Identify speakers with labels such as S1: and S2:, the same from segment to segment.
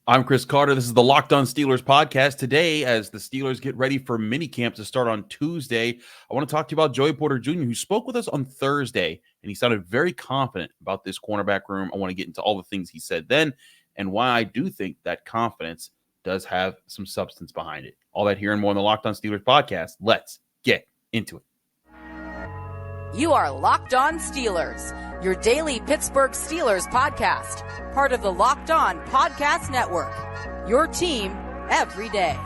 S1: I'm Chris Carter. This is the Locked On Steelers podcast. Today, as the Steelers get ready for minicamp to start on Tuesday, I want to talk to you about Joey Porter Jr., who spoke with us on Thursday, and he sounded very confident about this cornerback room. I want to get into all the things he said then and why I do think that confidence does have some substance behind it. All that here and more on the Locked On Steelers podcast. Let's get into it.
S2: You are Locked On Steelers, your daily Pittsburgh Steelers podcast, part of the Locked On Podcast Network, your team every day.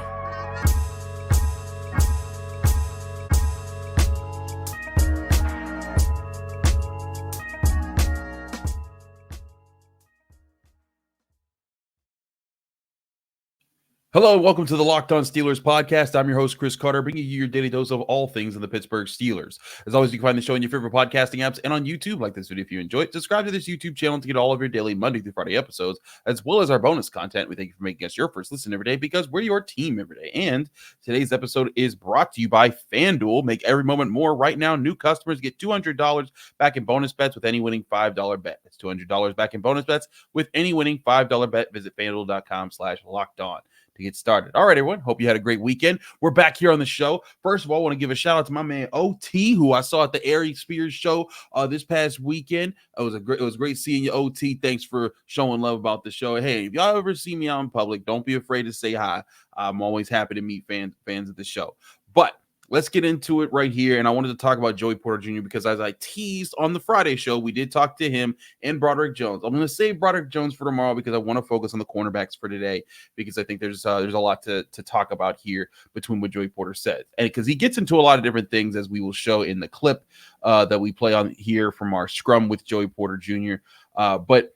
S1: Hello, and welcome to the Locked On Steelers podcast. I'm your host, Chris Carter, bringing you your daily dose of all things in the Pittsburgh Steelers. As always, you can find the show in your favorite podcasting apps and on YouTube. Like this video if you enjoy it. Subscribe to this YouTube channel to get all of your daily Monday through Friday episodes, as well as our bonus content. We thank you for making us your first listen every day because we're your team every day. And today's episode is brought to you by FanDuel. Make every moment more. Right now, new customers get $200 back in bonus bets with any winning $5 bet. That's $200 back in bonus bets with any winning $5 bet. Visit FanDuel.com/lockedon to get started. All right, everyone. Hope you had a great weekend. We're back here on the show. First of all, I want to give a shout out to my man OT, who I saw at the Ari Spears show this past weekend. It was great seeing you, OT. Thanks for showing love about the show. Hey, if y'all ever see me out in public, don't be afraid to say hi. I'm always happy to meet fans of the show. But let's get into it right here. And I wanted to talk about Joey Porter Jr. because as I teased on the Friday show, we did talk to him and Broderick Jones. I'm going to save Broderick Jones for tomorrow because I want to focus on the cornerbacks for today because I think there's a lot to talk about here between what Joey Porter said. And because he gets into a lot of different things, as we will show in the clip that we play on here from our scrum with Joey Porter Jr. But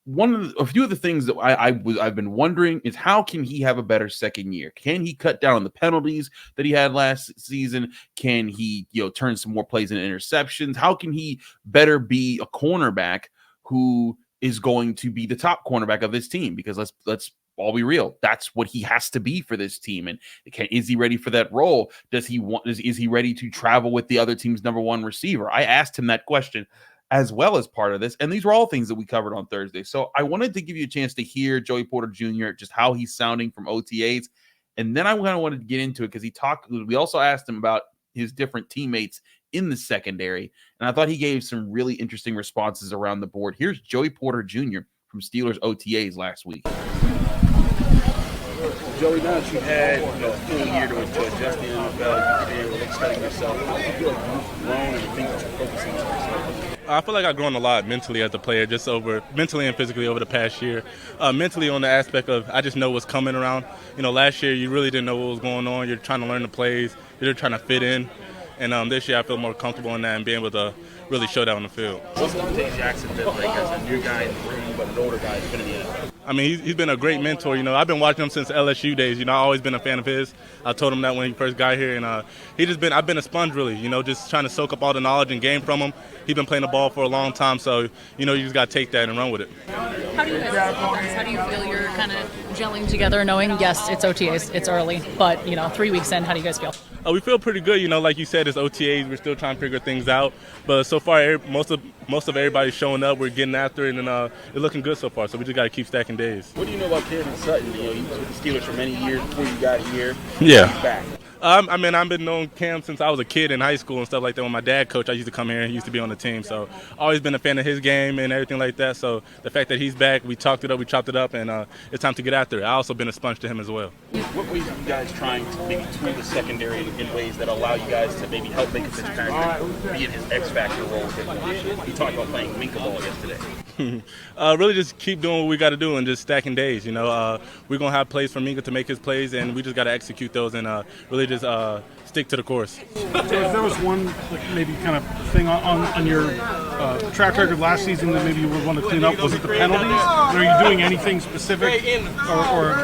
S1: a few of the things that I've been wondering is how can he have a better second year? Can he cut down on the penalties that he had last season? Can he, turn some more plays into interceptions? How can he better be a cornerback who is going to be the top cornerback of this team? Because let's all be real, that's what he has to be for this team. And is he ready for that role? Is he ready to travel with the other team's number one receiver? I asked him that question as well as part of this. And these were all things that we covered on Thursday. So I wanted to give you a chance to hear Joey Porter Jr., just how he's sounding from OTAs. And then I kind of wanted to get into it because we also asked him about his different teammates in the secondary. And I thought he gave some really interesting responses around the board. Here's Joey Porter Jr. from Steelers OTAs last week.
S3: Joey, now that you've had a full year to adjust in the NFL, you've been studying yourself, how do you feel like you've grown and the things that you're focusing on?
S4: I feel like I've grown a lot mentally as a player, mentally and physically over the past year. Mentally on the aspect of I just know what's coming around. Last year you really didn't know what was going on. You're trying to learn the plays. You're trying to fit in. And this year I feel more comfortable in that and being able to really show that on the field.
S3: What's Donte Jackson been like as a new guy in the room, but an older guy who's been in the NFL?
S4: I mean, he's been a great mentor. I've been watching him since LSU days. I've always been a fan of his. I told him that when he first got here, and I've been a sponge really. Just trying to soak up all the knowledge and game from him. He's been playing the ball for a long time, so you just got to take that and run with it.
S5: How do you guys How do you feel you're kind of gelling together, knowing yes, it's OTAs, it's early, but 3 weeks in, how do you guys feel?
S4: We feel pretty good. Like you said, it's OTAs. We're still trying to figure things out, but so far most of everybody's showing up. We're getting after it, and it's looking good so far. So we just got to keep stacking days.
S3: What do you know about Cameron Sutton? He was with the Steelers for many years before you got here.
S4: Yeah.
S3: He's back.
S4: I've been knowing Cam since I was a kid in high school and stuff like that. When my dad coached, I used to come here and he used to be on the team. So always been a fan of his game and everything like that. So the fact that he's back, we chopped it up, and it's time to get after it. I also been a sponge to him as well.
S3: What ways are you guys trying to maybe tool the secondary in ways that allow you guys to maybe help Minka Fitzpatrick be in his X-Factor role? You talked about playing Minka ball yesterday.
S4: Really just keep doing what we got to do and just stacking days. We're going to have plays for Minka to make his plays, and we just got to execute those and really just stick to the course.
S6: So if there was one maybe kind of thing on your track record last season that maybe you would want to clean up, was it the penalties? Are you doing anything specific or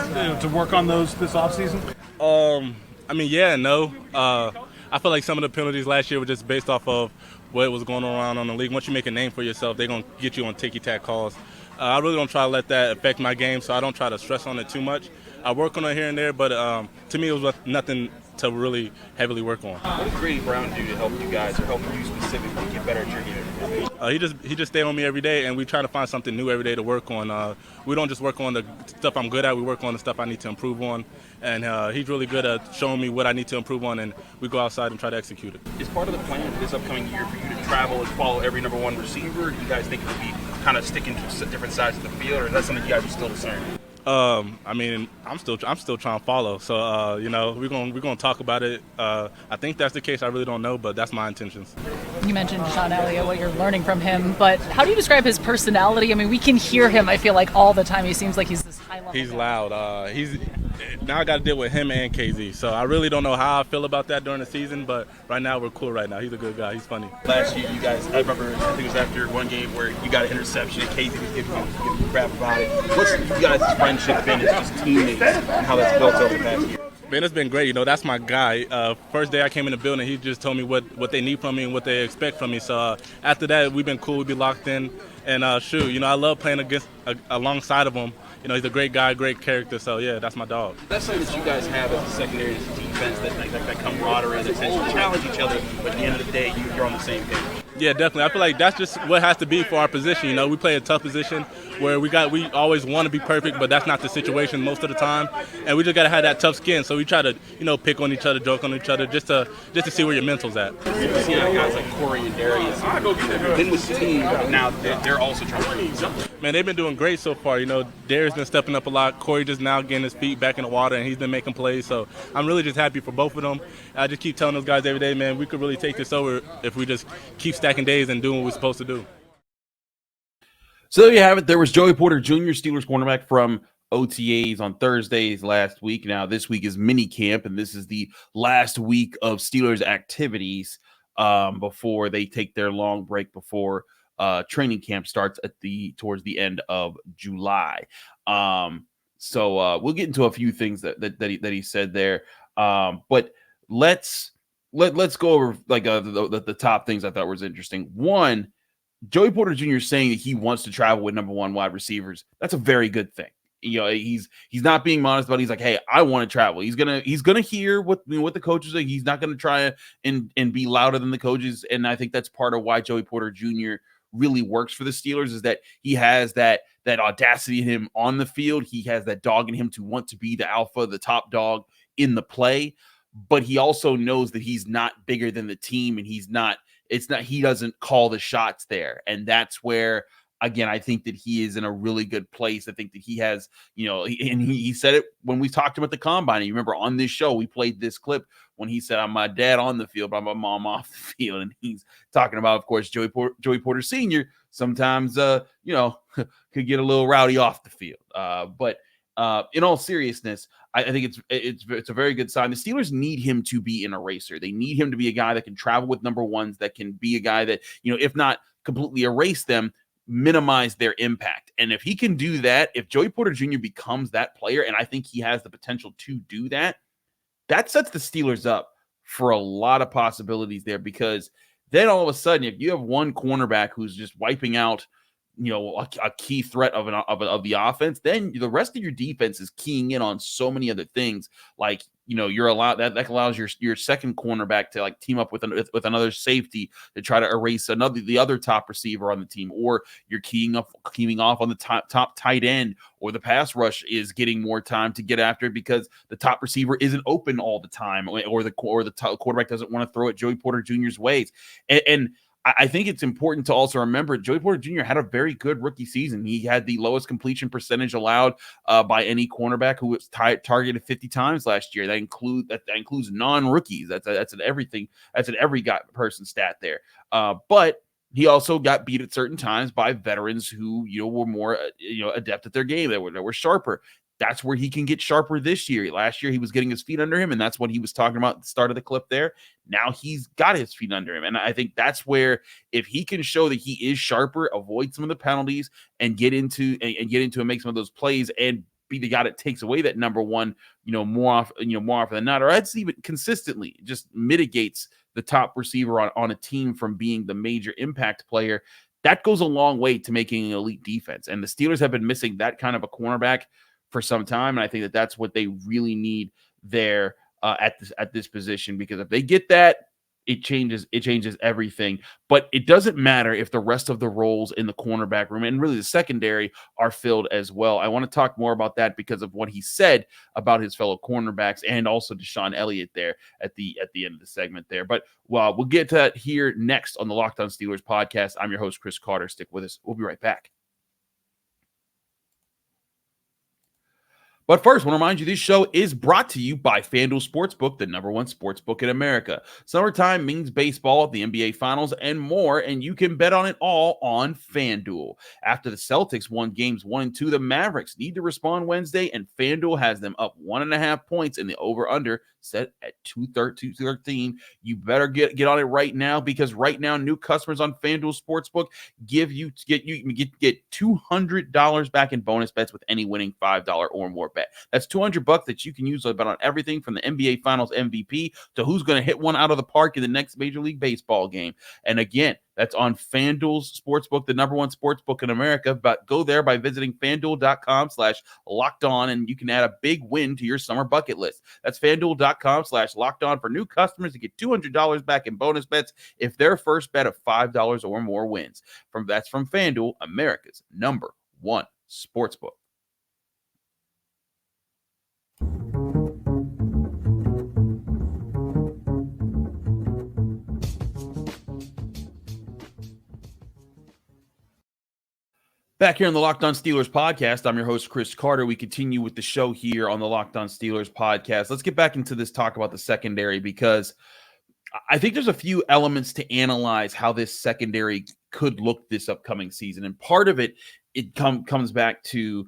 S6: to work on those this offseason?
S4: Yeah and no. I feel like some of the penalties last year were just based off of what was going on around the league. Once you make a name for yourself, they're going to get you on ticky-tack calls. I really don't try to let that affect my game, so I don't try to stress on it too much. I work on it here and there, but to me it was nothing to really heavily work on.
S3: What did Grady Brown do to help you guys or help you specifically get better at your game?
S4: He just stay on me every day, and we try to find something new every day to work on. We don't just work on the stuff I'm good at. We work on the stuff I need to improve on, and he's really good at showing me what I need to improve on, and we go outside and try to execute it.
S3: Is part of the plan for this upcoming year for you to travel and follow every number one receiver? Do you guys think it'll be kind of sticking to different sides of the field, or is that something you guys are still discerning?
S4: I mean, I'm still trying to follow. So we're gonna talk about it. I think that's the case. I really don't know, but that's my intentions.
S5: You mentioned Sean Elliott, what you're learning from him, but how do you describe his personality? I mean, we can hear him, I feel like, all the time. He seems like he's this high level.
S4: He's loud. Now I got to deal with him and KZ. So I really don't know how I feel about that during the season, but right now we're cool right now. He's a good guy. He's funny.
S3: Last year, you guys, I remember, I think it was after one game where you got an interception and KZ was giving you crap about it. What's you guys' friendship been as just teammates and how that's built over the past year?
S4: Man, it's been great. That's my guy. First day I came in the building, he just told me what they need from me and what they expect from me. So after that, we've been cool. We've been locked in. And I love playing alongside of him. He's a great guy, great character. So yeah, that's my dog.
S3: That's something that you guys have as a secondary defense, that camaraderie, that tends to challenge each other, but at the end of the day, you're on the same page.
S4: Yeah, definitely. I feel like that's just what has to be for our position. We play a tough position where we always want to be perfect, but that's not the situation most of the time. And we just got to have that tough skin. So we try to, pick on each other, joke on each other, just to see where your mental's at.
S3: You see guys like Corey and Darius, been with the team, but now they're also trying to prove something.
S4: Man, they've been doing great so far. Darius been stepping up a lot. Corey just now getting his feet back in the water, and he's been making plays. So I'm really just happy for both of them. I just keep telling those guys every day, man, we could really take this over if we just keep stacking days and doing what we're supposed to do.
S1: So there you have it. There was Joey Porter Jr., Steelers cornerback from OTAs on Thursdays last week. Now, this week is mini camp, and this is the last week of Steelers activities before they take their long break before training camp starts towards the end of July. So we'll get into a few things that he said there. But let's go over like the top things I thought was interesting. One, Joey Porter Jr. saying that he wants to travel with number one wide receivers. That's a very good thing. He's not being modest about it. He's like, hey, I want to travel. He's gonna hear what the coaches are. He's not gonna try and be louder than the coaches. And I think that's part of why Joey Porter Jr. really works for the Steelers, is that he has that audacity in him on the field. He has that dog in him to want to be the alpha, the top dog in the play. But he also knows that he's not bigger than the team, and he doesn't call the shots there. And that's where, again, I think that he is in a really good place. I think that he has, and he said it when we talked to him at the combine. And you remember on this show, we played this clip when he said, I'm my dad on the field, but I'm my mom off the field. And he's talking about, of course, Joey Porter Sr. sometimes, could get a little rowdy off the field. But in all seriousness, I think it's a very good sign. The Steelers need him to be an eraser. They need him to be a guy that can travel with number ones, that can be a guy that, if not completely erase them, minimize their impact. And if he can do that, if Joey Porter Jr. becomes that player, and I think he has the potential to do that, that sets the Steelers up for a lot of possibilities there, because then all of a sudden, if you have one cornerback who's just wiping out a key threat of the offense, then the rest of your defense is keying in on so many other things. Like, you're allowed that allows your second cornerback to like team up with another safety to try to erase the other top receiver on the team, or you're keying off on the top tight end, or the pass rush is getting more time to get after it because the top receiver isn't open all the time, or the quarterback doesn't want to throw it Joey Porter Jr.'s ways. And I think it's important to also remember Joey Porter Jr. had a very good rookie season. He had the lowest completion percentage allowed by any cornerback who was targeted 50 times last year. That includes non-rookies. That's an everything. That's an every person stat there. But he also got beat at certain times by veterans who were more adept at their game. They were sharper. That's where he can get sharper this year. Last year, he was getting his feet under him, and that's what he was talking about at the start of the clip there. Now he's got his feet under him. And I think that's where, if he can show that he is sharper, avoid some of the penalties, and get into and make some of those plays, and be the guy that takes away that number one, more often than not, or I'd say even consistently just mitigates the top receiver on a team from being the major impact player, that goes a long way to making an elite defense. And the Steelers have been missing that kind of a cornerback for some time, and I think that that's what they really need there at this position, because if they get that, it changes everything. But it doesn't matter if the rest of the roles in the cornerback room and really the secondary are filled as well. I want to talk more about that because of what he said about his fellow cornerbacks and also Deshaun Elliott there at the end of the segment there. But we'll get to that here next on the Locked On Steelers podcast. I'm your host, Chris Carter. Stick with us. We'll be right back. But first, I want to remind you this show is brought to you by FanDuel Sportsbook, the #1 sportsbook in America. Summertime means baseball, the NBA Finals, and more, and you can bet on it all on FanDuel. After the Celtics won games 1 and 2, the Mavericks need to respond Wednesday, and FanDuel has them up 1.5 points in the over-under set at 213. You better get on it right now, because right now new customers on FanDuel Sportsbook get $200 back in bonus bets with any winning $5 or more bet. That's $200 that you can use to bet on everything from the NBA Finals MVP to who's going to hit one out of the park in the next Major League Baseball game. And again, that's on FanDuel's Sportsbook, the #1 sportsbook in America. But go there by visiting FanDuel.com/lockedon, and you can add a big win to your summer bucket list. That's FanDuel.com/lockedon for new customers to get $200 back in bonus bets if their first bet of $5 or more wins. That's from FanDuel, America's #1 sportsbook. Back here on the Locked On Steelers podcast, I'm your host, Chris Carter. We continue with the show here on the Locked On Steelers podcast. Let's get back into this talk about the secondary, because I think there's a few elements to analyze how this secondary could look this upcoming season. And part of it comes back to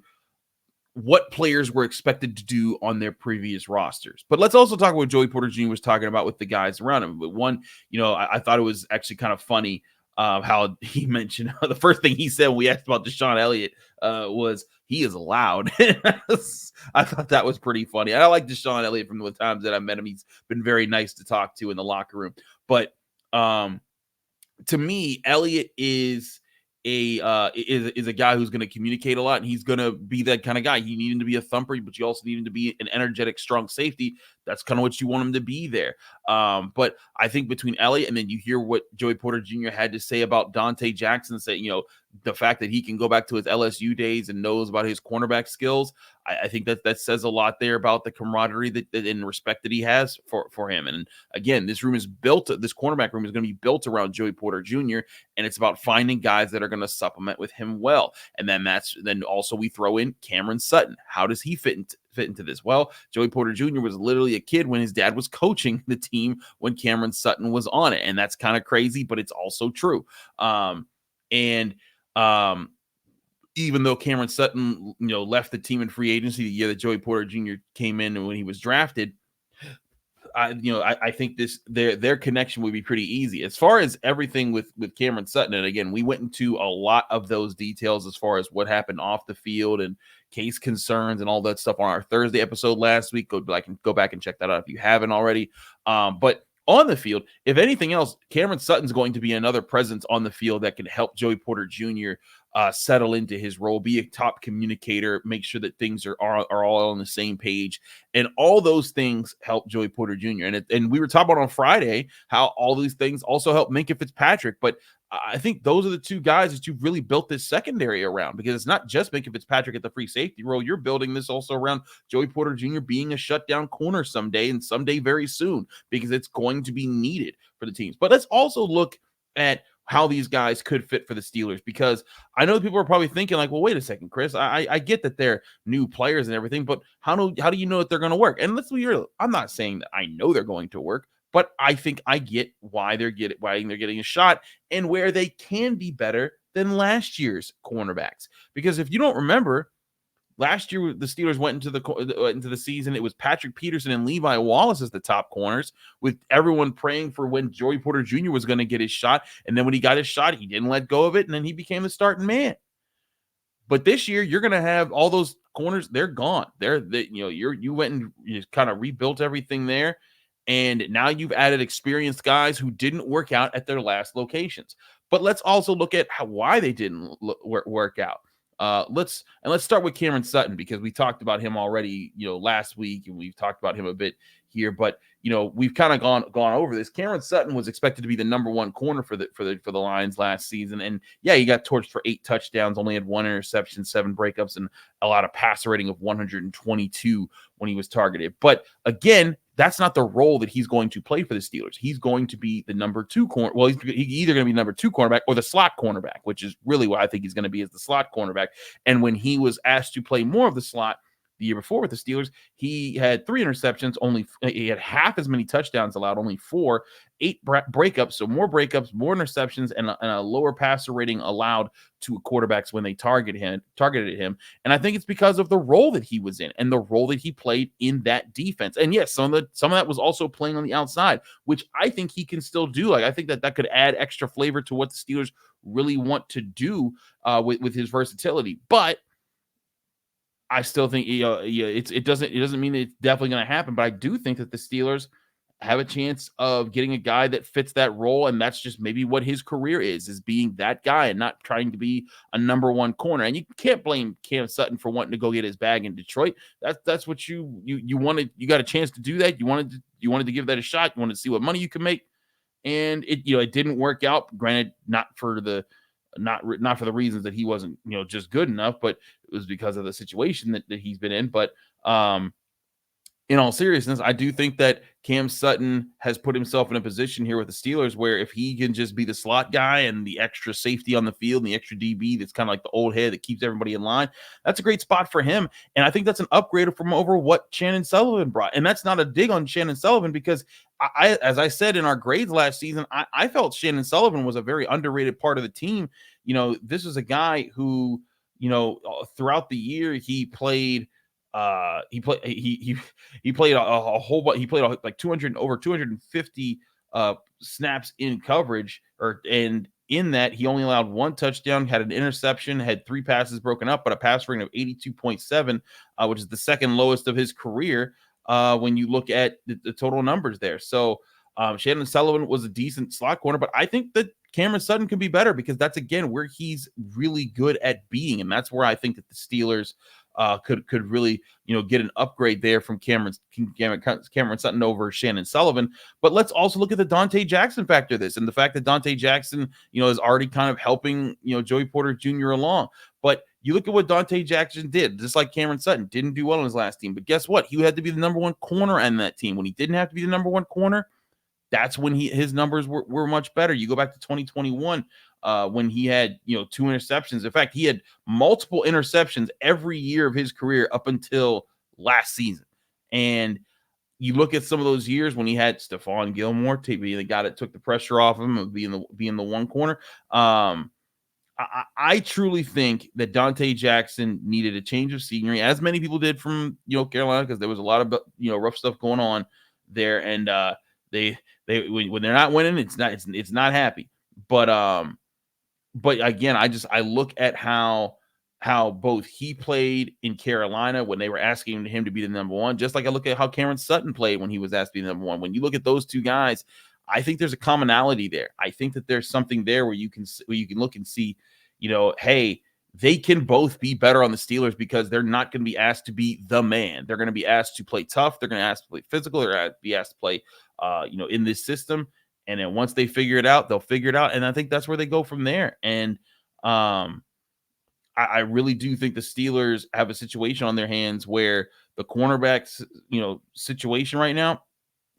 S1: what players were expected to do on their previous rosters. But let's also talk about what Joey Porter Jr. was talking about with the guys around him. But one, I thought it was actually kind of funny how he mentioned the first thing he said when we asked about Deshaun Elliott was he is loud. I thought that was pretty funny. I like Deshaun Elliott from the times that I met him. He's been very nice to talk to in the locker room. But to me, Elliott is a guy who's going to communicate a lot, and he's going to be that kind of guy. You need him to be a thumper, but you also need him to be an energetic, strong safety. That's kind of what you want him to be there. But I think between Elliott and then you hear what Joey Porter Jr. had to say about Donte Jackson, say, the fact that he can go back to his LSU days and knows about his cornerback skills. I think that says a lot there about the camaraderie that and respect that he has for him. And again, this cornerback room is going to be built around Joey Porter Jr., and it's about finding guys that are going to supplement with him well. And then also we throw in Cameron Sutton. How does he fit into this? Well, Joey Porter Jr. was literally a kid when his dad was coaching the team when Cameron Sutton was on it. And that's kind of crazy, but it's also true. Even though Cameron Sutton, left the team in free agency the year that Joey Porter Jr. came in and when he was drafted, I think their connection would be pretty easy. As far as everything with Cameron Sutton, and again, we went into a lot of those details as far as what happened off the field and case concerns and all that stuff on our Thursday episode last week. Go back and check that out if you haven't already. But on the field, if anything else, Cameron Sutton's going to be another presence on the field that can help Joey Porter Jr. Settle into his role, be a top communicator, make sure that things are all on the same page. And all those things help Joey Porter Jr. And we were talking about on Friday how all these things also help Minkah Fitzpatrick. But I think those are the two guys that you've really built this secondary around, because it's not just Minkah Fitzpatrick at the free safety role. You're building this also around Joey Porter Jr. being a shutdown corner someday, and someday very soon, because it's going to be needed for the teams. But let's also look at how these guys could fit for the Steelers, because I know people are probably thinking like, well, wait a second, Chris, I get that they're new players and everything, but how do you know that they're going to work? And let's be real, I'm not saying that I know they're going to work, but I think I get why they're getting a shot and where they can be better than last year's cornerbacks. Because if you don't remember, last year the Steelers went into the season, it was Patrick Peterson and Levi Wallace as the top corners, with everyone praying for when Joey Porter Jr. was going to get his shot. And then when he got his shot, he didn't let go of it, and then he became the starting man. But this year, you're going to have all those corners, they're gone. You went and you kind of rebuilt everything there. And now you've added experienced guys who didn't work out at their last locations. But let's also look at why they didn't work out. Let's start with Cameron Sutton, because we talked about him already, last week, and we've talked about him a bit here, but we've kind of gone over this. Cameron Sutton was expected to be the number one corner for the Lions last season, and yeah, he got torched for 8 touchdowns, only had 1 interception, 7 breakups, and a lot of passer rating of 122 when he was targeted. But again, that's not the role that he's going to play for the Steelers. He's going to be the number 2 corner. Well, he's either going to be number 2 cornerback or the slot cornerback, which is really what I think he's going to be, as the slot cornerback. And when he was asked to play more of the slot the year before with the Steelers, he had 3 interceptions, he had half as many touchdowns allowed, only 4, 8 breakups, so more breakups, more interceptions, and a lower passer rating allowed to quarterbacks when they targeted him. And I think it's because of the role that he was in and the role that he played in that defense. And yes, some of that was also playing on the outside, which I think he can still do. Like, I think that could add extra flavor to what the Steelers really want to do with his versatility. But I still think it doesn't mean it's definitely going to happen, but I do think that the Steelers have a chance of getting a guy that fits that role, and that's just maybe what his career is being that guy and not trying to be a number 1 corner. And you can't blame Cam Sutton for wanting to go get his bag in Detroit. That's what you wanted. You got a chance to do that. You wanted to give that a shot. You wanted to see what money you could make, and it didn't work out. Granted, not for the reasons that he wasn't just good enough, but it was because of the situation that he's been in. But in all seriousness, I do think that Cam Sutton has put himself in a position here with the Steelers where if he can just be the slot guy and the extra safety on the field and the extra DB that's kind of like the old head that keeps everybody in line, that's a great spot for him. And I think that's an upgrade from over what Shannon Sullivan brought. And that's not a dig on Shannon Sullivan, because as I said in our grades last season, I felt Shannon Sullivan was a very underrated part of the team. This was a guy who, throughout the year he played he played a whole bunch. He played like 250 snaps in coverage, and in that he only allowed 1 touchdown, had an interception, had 3 passes broken up, but a pass rating of 82.7, which is the second lowest of his career when you look at the total numbers there. So Shannon Sullivan was a decent slot corner, but I think that Cameron Sutton can be better, because that's again where he's really good at being, and that's where I think that the Steelers could really get an upgrade there from Cameron Sutton over Shannon Sullivan. But let's also look at the Donte Jackson factor of this, and the fact that Donte Jackson is already kind of helping Joey Porter Jr. along. But you look at what Donte Jackson did, just like Cameron Sutton didn't do well on his last team, but guess what? He had to be the number 1 corner on that team. When he didn't have to be the number 1 corner, that's when his numbers were much better. You go back to 2021 when he had 2 interceptions. In fact, he had multiple interceptions every year of his career up until last season. And you look at some of those years when he had Stephon Gilmore, the guy that took the pressure off him of being the 1 corner. I truly think that Donte Jackson needed a change of scenery, as many people did from Carolina, because there was a lot of rough stuff going on there, and they when they're not winning, it's not happy. But again, I look at how both he played in Carolina when they were asking him to be the number 1, just like I look at how Cameron Sutton played when he was asked to be the number 1. When you look at those 2 guys, I think there's a commonality there. I think that there's something there where you can look and see, hey, they can both be better on the Steelers, because they're not going to be asked to be the man. They're going to be asked to play tough. They're going to ask to play physical. They're going to be asked to play, in this system. And then once they figure it out, they'll figure it out. And I think that's where they go from there. And I really do think the Steelers have a situation on their hands where the cornerbacks, situation right now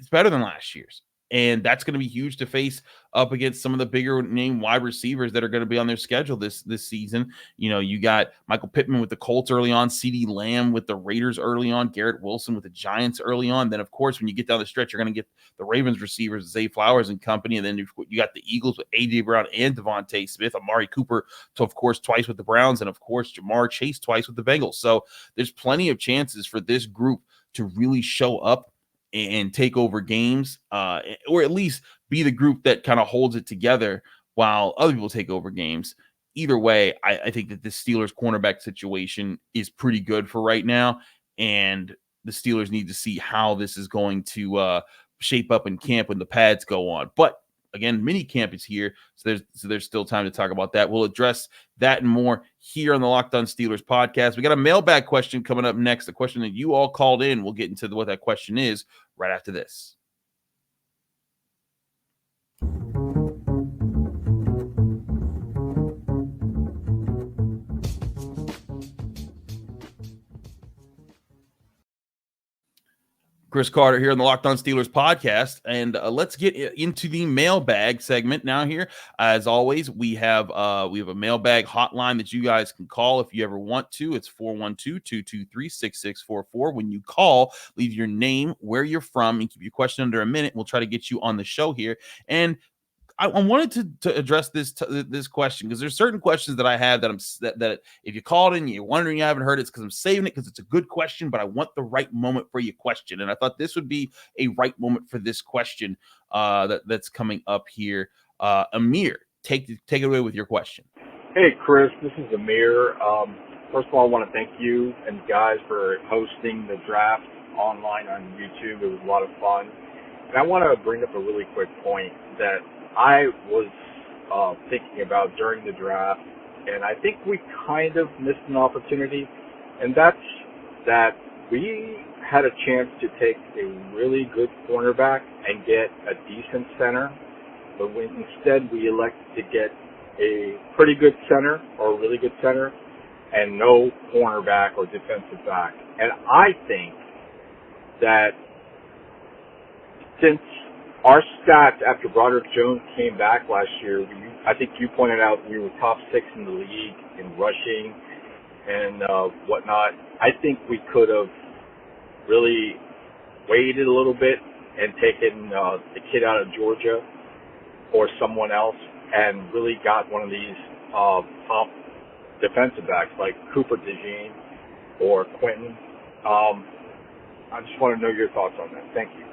S1: is better than last year's. And that's going to be huge to face up against some of the bigger name wide receivers that are going to be on their schedule this season. You got Michael Pittman with the Colts early on, CeeDee Lamb with the Raiders early on, Garrett Wilson with the Giants early on. Then, of course, when you get down the stretch, you're going to get the Ravens receivers, Zay Flowers and company. And then you got the Eagles with A.J. Brown and Devontae Smith, Amari Cooper, of course, twice with the Browns, and, of course, Jamar Chase twice with the Bengals. So there's plenty of chances for this group to really show up and take over games, or at least be the group that kind of holds it together while other people take over games. Either way, I think that the Steelers cornerback situation is pretty good for right now, and the Steelers need to see how this is going to shape up in camp when the pads go on. But again, mini camp is here, so there's still time to talk about that. We'll address that and more here on the Locked On Steelers podcast. We got a mailbag question coming up next, a question that you all called in. We'll get into what that question is right after this. Chris Carter here on the Locked On Steelers podcast, and let's get into the mailbag segment now here. As always, we have a mailbag hotline that you guys can call if you ever want to. It's 412-223-6644. When you call, leave your name, where you're from, and keep your question under a minute. We'll try to get you on the show here. And I wanted to address this question because there's certain questions that I have that if you called in, you're wondering you haven't heard it's because I'm saving it because it's a good question, but I want the right moment for your question. And I thought this would be a right moment for this question that's coming up here. Amir, take it away with your question.
S7: Hey, Chris, this is Amir. First of all, I want to thank you and guys for hosting the draft online on YouTube. It was a lot of fun. And I want to bring up a really quick point that I was thinking about during the draft, and I think we kind of missed an opportunity, and that's that we had a chance to take a really good cornerback and get a decent center, but instead we elected to get a pretty good center or a really good center and no cornerback or defensive back. And I think that since our stats after Broderick Jones came back last year, I think you pointed out we were top 6 in the league in rushing and whatnot. I think we could have really waited a little bit and taken the kid out of Georgia or someone else and really got one of these top defensive backs like Cooper DeJean or Quentin. I just want to know your thoughts on that. Thank you.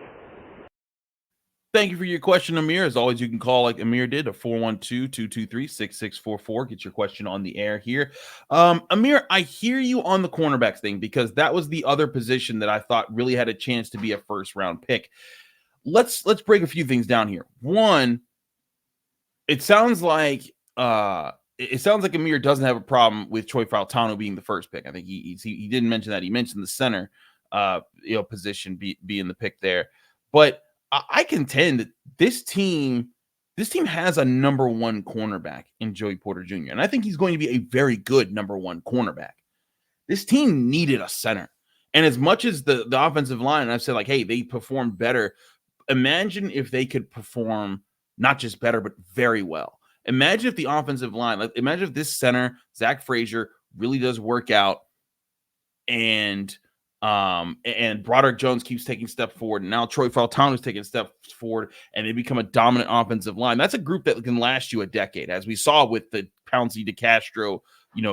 S1: Thank you for your question, Amir. As always, you can call like Amir did, 412-223-6644. Get your question on the air here. Amir, I hear you on the cornerbacks thing because that was the other position that I thought really had a chance to be a first-round pick. Let's break a few things down here. One, it sounds like Amir doesn't have a problem with Troy Fautanu being the first pick. I think he didn't mention that. He mentioned the center position being the pick there. But I contend that this team has a number one cornerback in Joey Porter Jr., and I think he's going to be a very good number one cornerback. This team needed a center. And as much as the offensive line, and I've said, like, hey, they performed better. Imagine if they could perform not just better, but very well. Imagine if the offensive line, imagine if this center, Zach Frazier, really does work out and Broderick Jones keeps taking steps forward, and now Troy Fautanu is taking steps forward, and they become a dominant offensive line. That's a group that can last you a decade, as we saw with the Pouncey DeCastro,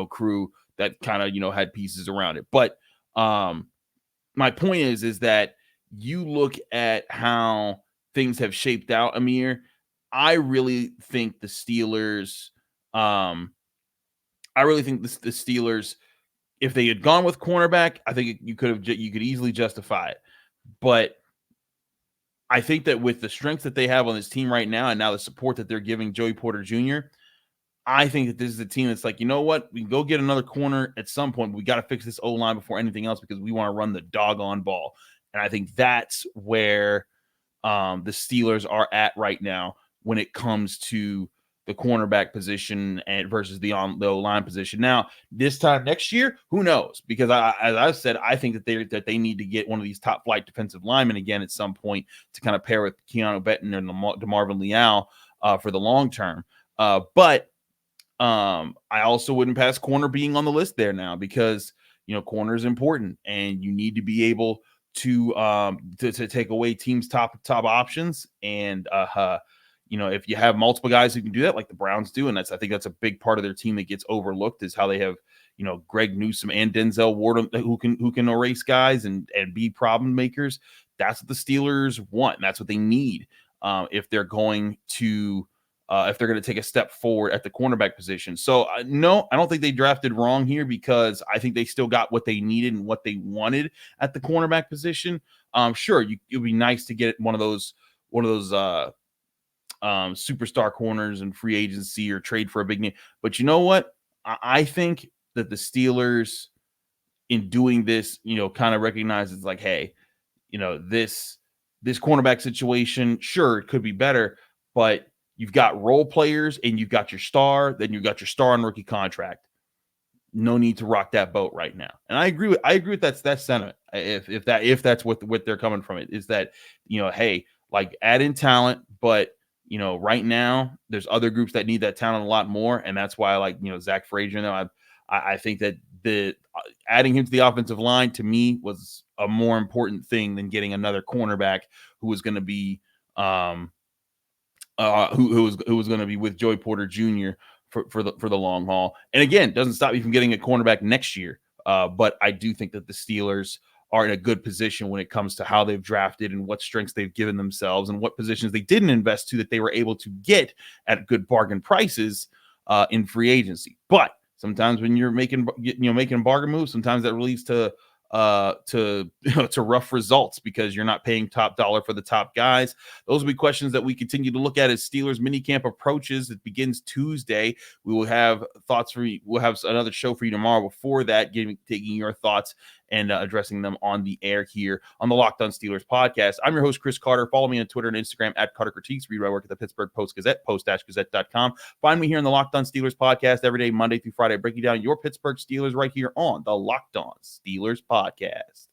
S1: crew that kind of, had pieces around it. But my point is that you look at how things have shaped out, Amir. I really think the Steelers, if they had gone with cornerback, I think you could easily justify it. But I think that with the strength that they have on this team right now, and now the support that they're giving Joey Porter Jr., I think that this is a team that's like, you know what? We can go get another corner at some point. But we got to fix this O-line before anything else because we want to run the doggone ball. And I think that's where the Steelers are at right now when it comes to the cornerback position and versus the O-line position. Now, this time next year, who knows? Because as I said, I think that they need to get one of these top flight defensive linemen again at some point to kind of pair with Keanu Benton and DeMarvin Leal for the long term. But I also wouldn't pass corner being on the list there now because corner is important and you need to be able to take away teams' top options and if you have multiple guys who can do that, like the Browns do, and I think that's a big part of their team that gets overlooked is how they have, Greg Newsome and Denzel Ward who can erase guys and be problem makers. That's what the Steelers want. And that's what they need if they're going to take a step forward at the cornerback position. So no, I don't think they drafted wrong here because I think they still got what they needed and what they wanted at the cornerback position. Sure, it would be nice to get one of those superstar corners and free agency or trade for a big name. But you know what? I think that the Steelers, in doing this, kind of recognizes like, hey, this cornerback situation, sure, it could be better, but you've got role players and you've got your star, then you've got your star on rookie contract. No need to rock that boat right now. And I agree with that sentiment. If that's what they're coming from, it is that, hey, like add in talent, but right now there's other groups that need that talent a lot more. And that's why I like, Zach Frazier. I think that the adding him to the offensive line to me was a more important thing than getting another cornerback who was going to be who was going to be with Joey Porter Jr. for the long haul. And again, doesn't stop you from getting a cornerback next year. But I do think that the Steelers are in a good position when it comes to how they've drafted and what strengths they've given themselves and what positions they didn't invest to that they were able to get at good bargain prices in free agency. But sometimes when you're making bargain moves, sometimes that leads to rough results because you're not paying top dollar for the top guys. Those will be questions that we continue to look at as Steelers minicamp approaches. It begins Tuesday. We will have thoughts for you. We'll have another show for you tomorrow before that, taking your thoughts and addressing them on the air here on the Locked On Steelers podcast. I'm your host, Chris Carter. Follow me on Twitter and Instagram at Carter Critiques. Read my work at the Pittsburgh Post-Gazette, post-gazette.com. Find me here on the Locked On Steelers podcast every day, Monday through Friday, breaking down your Pittsburgh Steelers right here on the Locked On Steelers podcast.